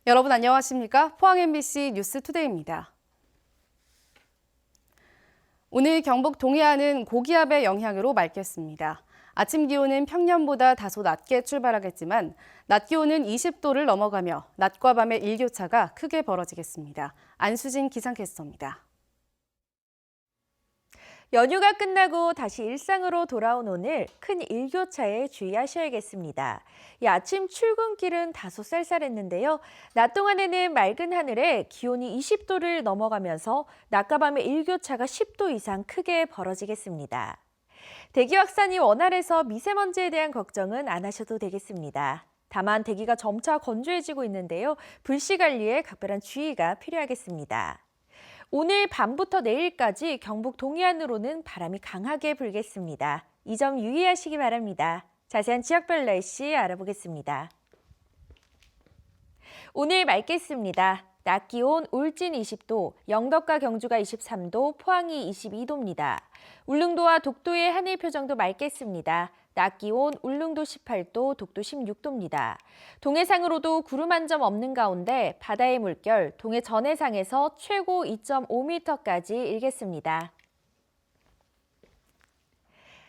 여러분 안녕하십니까? 포항 MBC 뉴스투데이입니다. 오늘 경북 동해안은 고기압의 영향으로 맑겠습니다. 아침 기온은 평년보다 다소 낮게 출발하겠지만 낮 기온은 20도를 넘어가며 낮과 밤의 일교차가 크게 벌어지겠습니다. 안수진 기상캐스터입니다. 연휴가 끝나고 다시 일상으로 돌아온 오늘 큰 일교차에 주의하셔야겠습니다. 이 아침 출근길은 다소 쌀쌀했는데요. 낮 동안에는 맑은 하늘에 기온이 20도를 넘어가면서 낮과 밤의 일교차가 10도 이상 크게 벌어지겠습니다. 대기 확산이 원활해서 미세먼지에 대한 걱정은 안 하셔도 되겠습니다. 다만 대기가 점차 건조해지고 있는데요. 불씨 관리에 각별한 주의가 필요하겠습니다. 오늘 밤부터 내일까지 경북 동해안으로는 바람이 강하게 불겠습니다. 이 점 유의하시기 바랍니다. 자세한 지역별 날씨 알아보겠습니다. 오늘 맑겠습니다. 낮 기온 울진 20도, 영덕과 경주가 23도, 포항이 22도입니다. 울릉도와 독도의 하늘 표정도 맑겠습니다. 낮 기온 울릉도 18도, 독도 16도입니다. 동해상으로도 구름 한 점 없는 가운데 바다의 물결 동해 전해상에서 최고 2.5m까지 일겠습니다.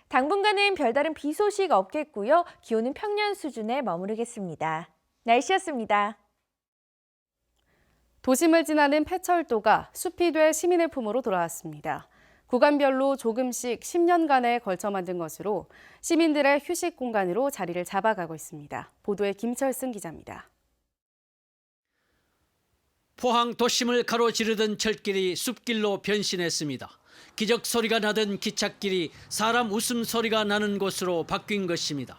당분간은 별다른 비 소식 없겠고요. 기온은 평년 수준에 머무르겠습니다. 날씨였습니다. 도심을 지나는 폐철도가 숲이 돼 시민의 품으로 돌아왔습니다. 구간별로 조금씩 10년간에 걸쳐 만든 것으로 시민들의 휴식 공간으로 자리를 잡아가고 있습니다. 보도에 김철승 기자입니다. 포항 도심을 가로지르던 철길이 숲길로 변신했습니다. 기적 소리가 나던 기찻길이 사람 웃음소리가 나는 곳으로 바뀐 것입니다.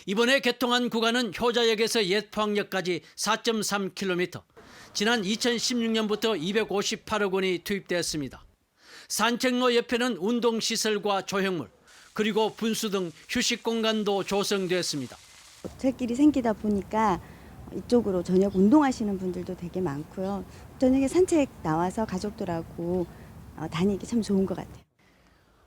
이번에 개통한 구간은 효자역에서 옛 포항역까지 4.3km, 지난 2016년부터 258억 원이 투입됐습니다. 산책로 옆에는 운동시설과 조형물, 그리고 분수 등 휴식 공간도 조성됐습니다. 철길이 생기다 보니까 이쪽으로 저녁 운동하시는 분들도 되게 많고요. 저녁에 산책 나와서 가족들하고 다니기 참 좋은 것 같아요.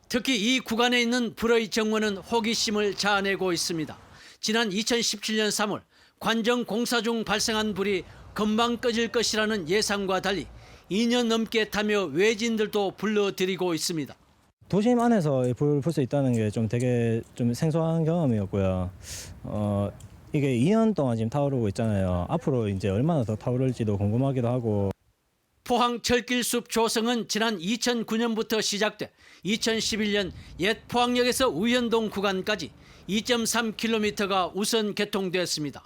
특히 이 구간에 있는 불의 정원은 호기심을 자아내고 있습니다. 지난 2017년 3월 관정 공사 중 발생한 불이 금방 꺼질 것이라는 예상과 달리 2년 넘게 타며 외진들도 불러들이고 있습니다. 도심 안에서 불 볼 수 있다는 게 좀 되게 좀 생소한 경험이었고요. 이게 2년 동안 지금 타오르고 있잖아요. 앞으로 이제 얼마나 더 타오를지도 궁금하기도 하고. 포항 철길숲 조성은 지난 2009년부터 시작돼 2011년 옛 포항역에서 우현동 구간까지 2.3km가 우선 개통됐습니다.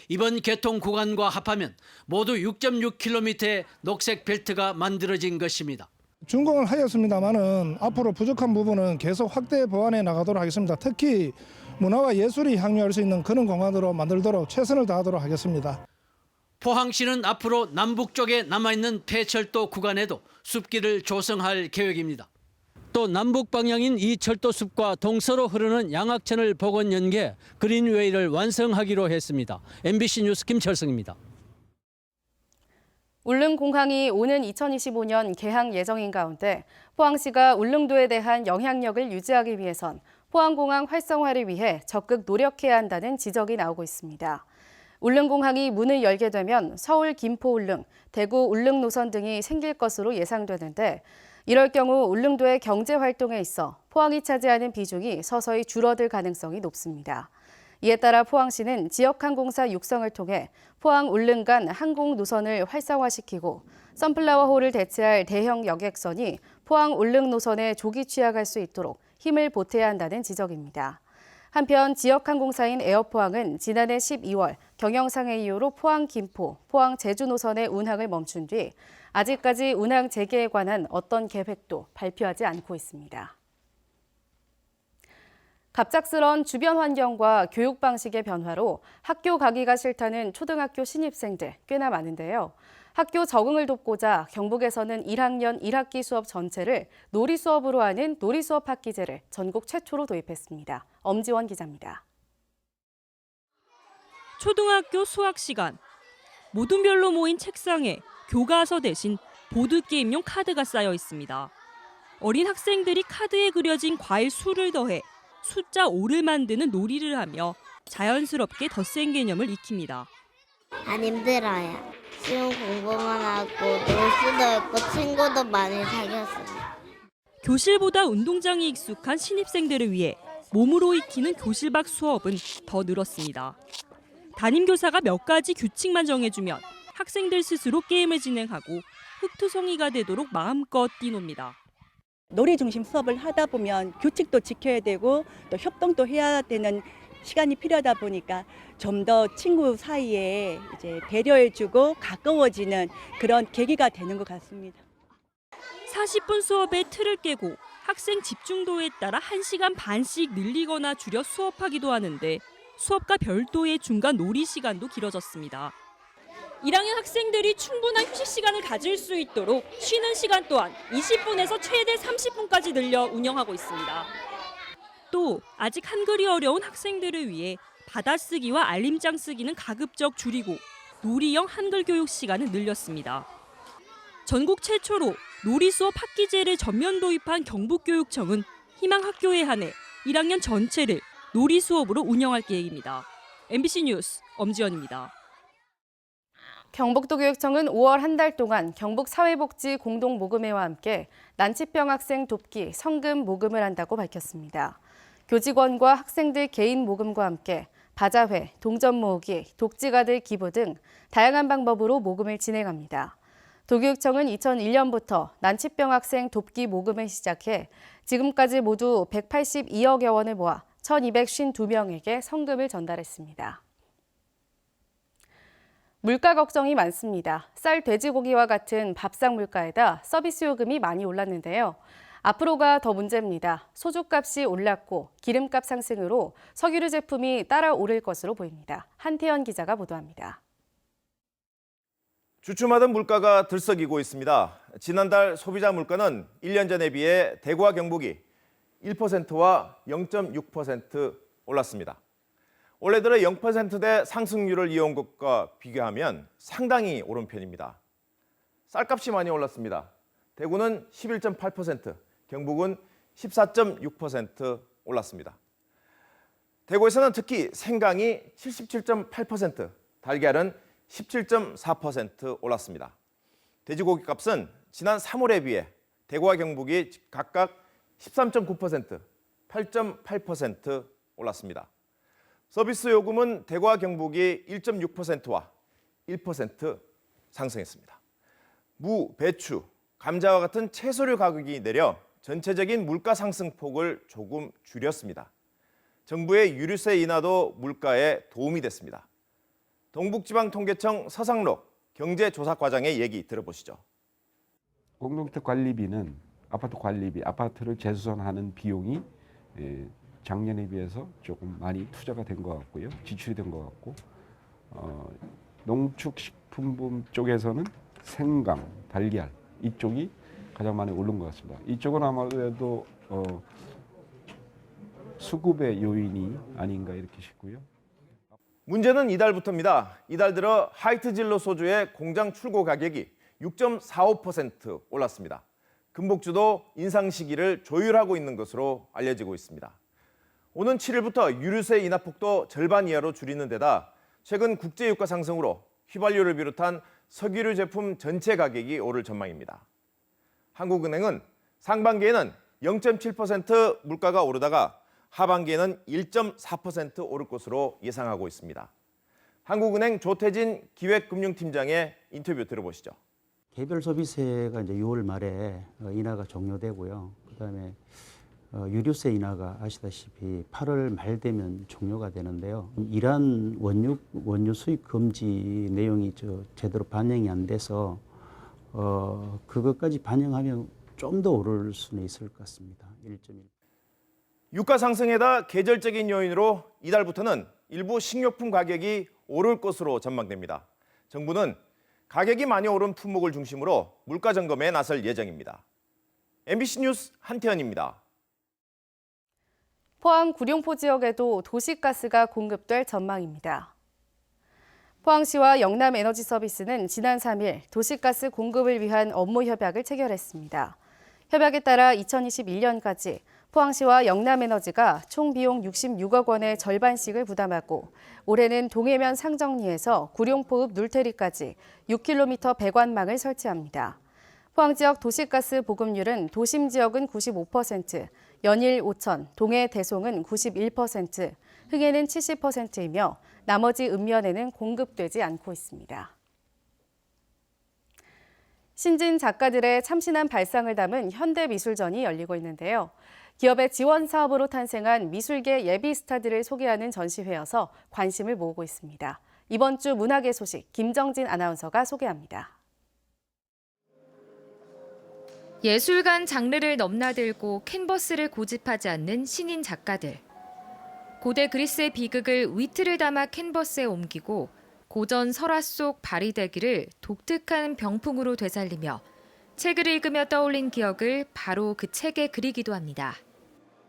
이번 개통 구간과 합하면 모두 6.6km의 녹색 벨트가 만들어진 것입니다. 준공을 하였습니다마는 앞으로 부족한 부분은 계속 확대 보완해 나가도록 하겠습니다. 특히 문화와 예술이 향유할 수 있는 그런 공간으로 만들도록 최선을 다하도록 하겠습니다. 포항시는 앞으로 남북 쪽에 남아있는 폐철도 구간에도 숲길을 조성할 계획입니다. 또 남북 방향인 이 철도숲과 동서로 흐르는 양악천을 복원 연계 그린웨이를 완성하기로 했습니다. MBC 뉴스 김철승입니다. 울릉공항이 오는 2025년 개항 예정인 가운데 포항시가 울릉도에 대한 영향력을 유지하기 위해선 포항공항 활성화를 위해 적극 노력해야 한다는 지적이 나오고 있습니다. 울릉공항이 문을 열게 되면 서울 김포-울릉, 대구-울릉 노선 등이 생길 것으로 예상되는데 이럴 경우 울릉도의 경제활동에 있어 포항이 차지하는 비중이 서서히 줄어들 가능성이 높습니다. 이에 따라 포항시는 지역항공사 육성을 통해 포항-울릉 간 항공 노선을 활성화시키고 선플라워호를 대체할 대형 여객선이 포항-울릉 노선에 조기 취약할 수 있도록 힘을 보태야 한다는 지적입니다. 한편 지역항공사인 에어포항은 지난해 12월 경영상의 이유로 포항-김포, 포항-제주 노선의 운항을 멈춘 뒤 아직까지 운항 재개에 관한 어떤 계획도 발표하지 않고 있습니다. 갑작스런 주변 환경과 교육 방식의 변화로 학교 가기가 싫다는 초등학교 신입생들 꽤나 많은데요. 학교 적응을 돕고자 경북에서는 1학년 1학기 수업 전체를 놀이 수업으로 하는 놀이 수업 학기제를 전국 최초로 도입했습니다. 엄지원 기자입니다. 초등학교 수학 시간. 모든 별로 모인 책상에 교과서 대신 보드게임용 카드가 쌓여 있습니다. 어린 학생들이 카드에 그려진 과일 수를 더해 숫자 5를 만드는 놀이를 하며 자연스럽게 덧셈 개념을 익힙니다. 안 힘들어요. 쉬운 공부만 하고 놀 수도 있고 친구도 많이 사귀었어요. 교실보다 운동장이 익숙한 신입생들을 위해 몸으로 익히는 교실 밖 수업은 더 늘었습니다. 담임 교사가 몇 가지 규칙만 정해주면 학생들 스스로 게임을 진행하고 흑투성이가 되도록 마음껏 뛰놉니다. 놀이 중심 수업을 하다 보면 규칙도 지켜야 되고 또 협동도 해야 되는 시간이 필요하다 보니까 좀 더 친구 사이에 이제 배려해주고 가까워지는 그런 계기가 되는 것 같습니다. 40분 수업의 틀을 깨고 학생 집중도에 따라 1시간 반씩 늘리거나 줄여 수업하기도 하는데 수업과 별도의 중간 놀이 시간도 길어졌습니다. 1학년 학생들이 충분한 휴식 시간을 가질 수 있도록 쉬는 시간 또한 20분에서 최대 30분까지 늘려 운영하고 있습니다. 또 아직 한글이 어려운 학생들을 위해 받아쓰기와 알림장 쓰기는 가급적 줄이고 놀이형 한글 교육 시간을 늘렸습니다. 전국 최초로 놀이 수업 학기제를 전면 도입한 경북교육청은 희망학교에 한해 1학년 전체를 놀이 수업으로 운영할 계획입니다. MBC 뉴스 엄지연입니다. 경북도교육청은 5월 한 달 동안 경북사회복지 공동모금회와 함께 난치병 학생 돕기 성금 모금을 한다고 밝혔습니다. 교직원과 학생들 개인 모금과 함께 바자회, 동전 모으기, 독지가들 기부 등 다양한 방법으로 모금을 진행합니다. 도교육청은 2001년부터 난치병 학생 돕기 모금을 시작해 지금까지 모두 182억여 원을 모아 1,252명에게 성금을 전달했습니다. 물가 걱정이 많습니다. 쌀, 돼지고기와 같은 밥상 물가에다 서비스 요금이 많이 올랐는데요. 앞으로가 더 문제입니다. 소주값이 올랐고 기름값 상승으로 석유류 제품이 따라 오를 것으로 보입니다. 한태현 기자가 보도합니다. 주춤하던 물가가 들썩이고 있습니다. 지난달 소비자 물가는 1년 전에 비해 대구와 경북이 1%와 0.6% 올랐습니다. 올해 들어 0%대 상승률을 이어온 것과 비교하면 상당히 오른 편입니다. 쌀값이 많이 올랐습니다. 대구는 11.8%, 경북은 14.6% 올랐습니다. 대구에서는 특히 생강이 77.8%, 달걀은 17.4% 올랐습니다. 돼지고기 값은 지난 3월에 비해 대구와 경북이 각각 13.9%, 8.8% 올랐습니다. 서비스 요금은 대구와 경북이 1.6%와 1% 상승했습니다. 무, 배추, 감자와 같은 채소류 가격이 내려 전체적인 물가 상승폭을 조금 줄였습니다. 정부의 유류세 인하도 물가에 도움이 됐습니다. 동북지방통계청 서상록 경제조사과장의 얘기 들어보시죠. 공동주택 관리비는 아파트 관리비, 아파트를 재수선하는 비용이 작년에 비해서 조금 많이 투자가 된 것 같고요. 지출이 된 것 같고 농축식품품 쪽에서는 생강, 달걀 이쪽이 가장 많이 오른 것 같습니다. 이쪽은 아무래도 수급의 요인이 아닌가 이렇게 싶고요. 문제는 이달부터입니다. 이달 들어 하이트 진로 소주의 공장 출고 가격이 6.45% 올랐습니다. 금복주도 인상 시기를 조율하고 있는 것으로 알려지고 있습니다. 오는 7일부터 유류세 인하 폭도 절반 이하로 줄이는 데다 최근 국제유가 상승으로 휘발유를 비롯한 석유류 제품 전체 가격이 오를 전망입니다. 한국은행은 상반기에는 0.7% 물가가 오르다가 하반기에는 1.4% 오를 것으로 예상하고 있습니다. 한국은행 조태진 기획금융팀장의 인터뷰 들어보시죠. 개별 소비세가 이제 6월 말에 인하가 종료되고요. 그다음에 유류세 인하가 아시다시피 8월 말 되면 종료가 되는데요. 이러한 원유 수입 금지 내용이 제대로 반영이 안 돼서 그것까지 반영하면 좀 더 오를 수는 있을 것 같습니다. 1.1. 유가 상승에다 계절적인 요인으로 이달부터는 일부 식료품 가격이 오를 것으로 전망됩니다. 정부는 가격이 많이 오른 품목을 중심으로 물가 점검에 나설 예정입니다. MBC 뉴스 한태현입니다. 포항 구룡포 지역에도 도시가스가 공급될 전망입니다. 포항시와 영남에너지서비스는 지난 3일 도시가스 공급을 위한 업무 협약을 체결했습니다. 협약에 따라 2021년까지 포항시와 영남에너지가 총 비용 66억 원의 절반씩을 부담하고 올해는 동해면 상정리에서 구룡포읍 눌테리까지 6km 배관망을 설치합니다. 포항 지역 도시가스 보급률은 도심 지역은 95%, 연일 오천, 동해 대송은 91%, 흥해는 70%이며 나머지 읍면에는 공급되지 않고 있습니다. 신진 작가들의 참신한 발상을 담은 현대미술전이 열리고 있는데요. 기업의 지원 사업으로 탄생한 미술계 예비 스타들을 소개하는 전시회여서 관심을 모으고 있습니다. 이번 주 문화계 소식 김정진 아나운서가 소개합니다. 예술관 장르를 넘나들고 캔버스를 고집하지 않는 신인 작가들. 고대 그리스의 비극을 위트를 담아 캔버스에 옮기고 고전 설화 속 발휘되기를 독특한 병풍으로 되살리며 책을 읽으며 떠올린 기억을 바로 그 책에 그리기도 합니다.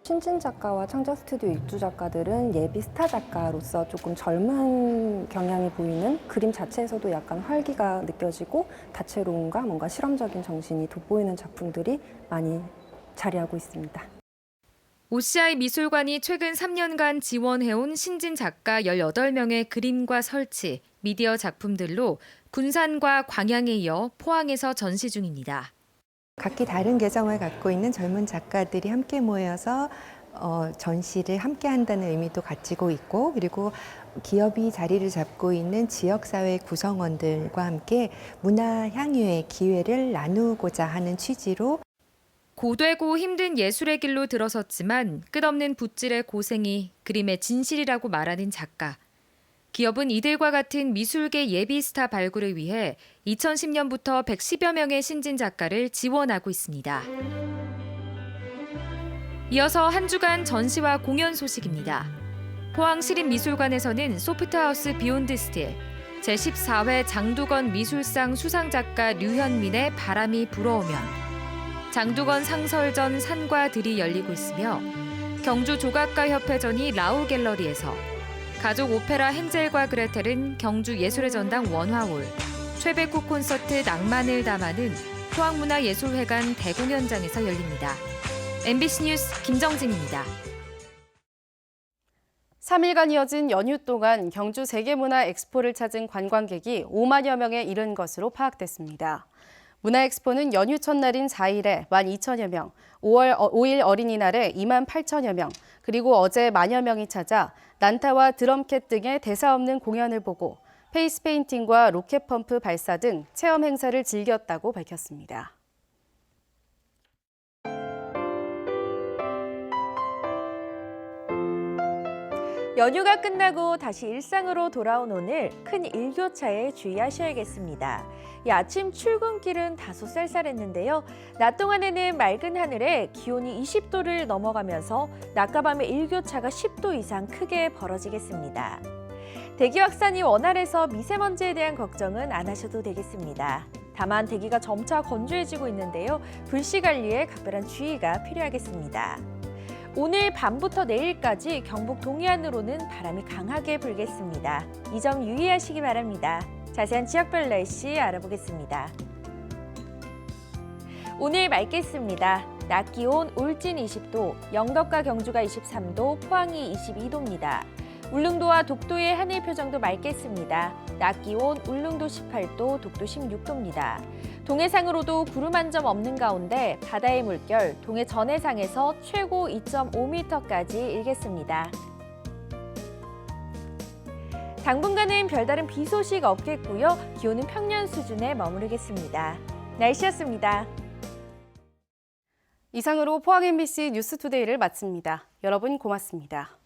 신진 작가와 창작 스튜디오 입주 작가들은 예비 스타 작가로서 조금 젊은 경향이 보이는 그림 자체에서도 약간 활기가 느껴지고 다채로움과 뭔가 실험적인 정신이 돋보이는 작품들이 많이 자리하고 있습니다. OCI 미술관이 최근 3년간 지원해온 신진 작가 18명의 그림과 설치, 미디어 작품들로 군산과 광양에 이어 포항에서 전시 중입니다. 각기 다른 개성을 갖고 있는 젊은 작가들이 함께 모여서 전시를 함께 한다는 의미도 가지고 있고, 그리고 기업이 자리를 잡고 있는 지역사회 구성원들과 함께 문화 향유의 기회를 나누고자 하는 취지로 고되고 힘든 예술의 길로 들어섰지만 끝없는 붓질의 고생이 그림의 진실이라고 말하는 작가. 기업은 이들과 같은 미술계 예비 스타 발굴을 위해 2010년부터 110여 명의 신진 작가를 지원하고 있습니다. 이어서 한 주간 전시와 공연 소식입니다. 포항시립미술관에서는 소프트하우스 비욘드 스틸, 제14회 장두건 미술상 수상작가 류현민의 바람이 불어오면, 장두건 상설전 산과 들이 열리고 있으며 경주 조각가협회전이 라우 갤러리에서, 가족 오페라 헨젤과 그레텔은 경주 예술의 전당 원화홀, 최백호 콘서트 낭만을 담아는 포항문화예술회관 대공연장에서 열립니다. MBC 뉴스 김정진입니다. 3일간 이어진 연휴 동안 경주 세계문화 엑스포를 찾은 관광객이 5만여 명에 이른 것으로 파악됐습니다. 문화엑스포는 연휴 첫날인 4일에 12,000여 명, 5일 어린이날에 2만 8천여 명, 그리고 어제 만여 명이 찾아 난타와 드럼캣 등의 대사 없는 공연을 보고 페이스 페인팅과 로켓 펌프 발사 등 체험 행사를 즐겼다고 밝혔습니다. 연휴가 끝나고 다시 일상으로 돌아온 오늘 큰 일교차에 주의하셔야겠습니다. 이 아침 출근길은 다소 쌀쌀했는데요. 낮 동안에는 맑은 하늘에 기온이 20도를 넘어가면서 낮과 밤의 일교차가 10도 이상 크게 벌어지겠습니다. 대기 확산이 원활해서 미세먼지에 대한 걱정은 안 하셔도 되겠습니다. 다만 대기가 점차 건조해지고 있는데요. 불씨 관리에 각별한 주의가 필요하겠습니다. 오늘 밤부터 내일까지 경북 동해안으로는 바람이 강하게 불겠습니다. 이 점 유의하시기 바랍니다. 자세한 지역별 날씨 알아보겠습니다. 오늘 맑겠습니다. 낮 기온 울진 20도, 영덕과 경주가 23도, 포항이 22도입니다. 울릉도와 독도의 하늘 표정도 맑겠습니다. 낮 기온 울릉도 18도, 독도 16도입니다. 동해상으로도 구름 한 점 없는 가운데 바다의 물결 동해 전해상에서 최고 2.5m까지 일겠습니다. 당분간은 별다른 비 소식 없겠고요. 기온은 평년 수준에 머무르겠습니다. 날씨였습니다. 이상으로 포항 MBC 뉴스투데이를 마칩니다. 여러분 고맙습니다.